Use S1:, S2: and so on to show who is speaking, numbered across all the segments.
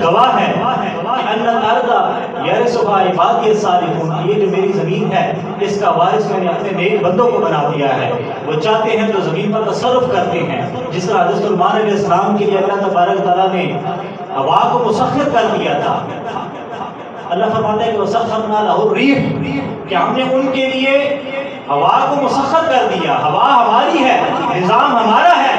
S1: گواہ ہے کہ ان الارض یرثها عبادی الصالحون، یہ جو میری زمین ہے اس کا وارث میں نے اپنے نیک بندوں کو بنا دیا ہے، وہ چاہتے ہیں تو زمین پر تصرف کرتے ہیں، جس طرح حضرت سلیمان علیہ السلام کے لیے اللہ تبارک تعالیٰ نے ہوا کو مسخر کر دیا تھا۔ اللہ فرماتا ہے کہ وَسَخَّرْنَا لَهُ الرِّيحَ، کہ ہم نے ان کے لیے ہوا کو مسخر کر دیا۔ ہوا ہماری ہے، نظام ہمارا ہے،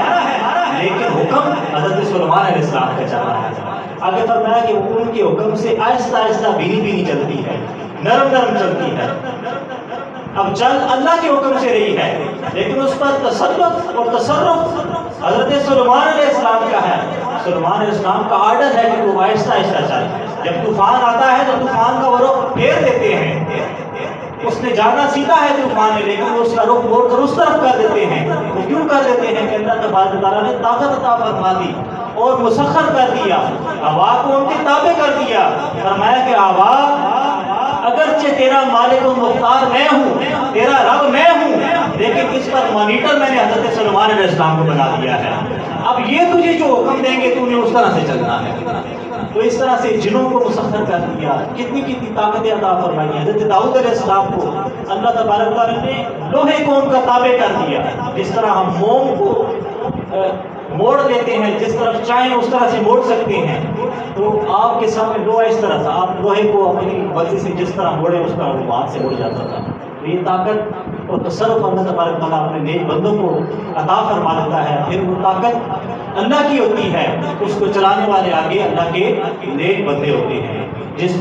S1: لیکن حکم حضرت سلیمان علیہ السلام کا چل رہا ہے۔ آگے فرمایا کہ وہ ان کے حکم سے آہستہ آہستہ بھینی بھینی چلتی ہے، نرم نرم چلتی ہے۔ اب چل اللہ کے حکم سے رہی ہے، لیکن اس پر تسلط اور تصرف حضرت سلیمان علیہ السلام کا ہے۔ سلیمان علیہ السلام کا آرڈر ہے کہ وہ آہستہ آہستہ چلے۔ جب طوفان آتا ہے تو طوفان کا وہ رخ پھیر دیتے ہیں، اس نے جانا سیدھا ہے طوفان ہے، لیکن وہ اس کا رخ موڑ کر اس طرف کر دیتے ہیں۔ وہ کیوں کر دیتے ہیں کہ اللہ تبارک تعالیٰ نے طاقت عطا فرما دی اور مسخر کر دیا، ہوا کو ان کے تابع کر دیا۔ فرمایا کہ ہوا اگرچہ تیرا مالک و مختار میں ہوں، تیرا رب میں ہوں، لیکن اس پر مانیٹر میں نے حضرت سلیمان علیہ السلام کو بنا دیا ہے۔ اب یہ تجھے جو حکم دیں گے تو نے اس طرح سے چلنا ہے۔ تو اس طرح سے جنوں کو مسخر کر دیا، کتنی کتنی طاقتیں عطا فرمائی۔ حضرت داؤد علیہ السلام کو اللہ تبارک تعالیٰ نے لوہے کو ان کا تابع کر دیا، جس طرح ہم موم کو موڑ لیتے ہیں، جس طرف چاہیں اس طرح سے موڑ سکتے ہیں۔ تو آپ کے سامنے لوہا اس طرح تھا، آپ لوہے کو اپنی مرضی سے جس طرح موڑے اس طرح وہ ہاتھ سے موڑ جاتا تھا۔ تو یہ طاقت اور تصرف اللہ تبارک تعالیٰ اپنے نیک بندوں کو عطا فرما دیتا ہے۔ پھر وہ طاقت اللہ کی ہوتی ہے، اس کو چلانے والے آگے اللہ کے نیک بندے ہوتے ہیں، جس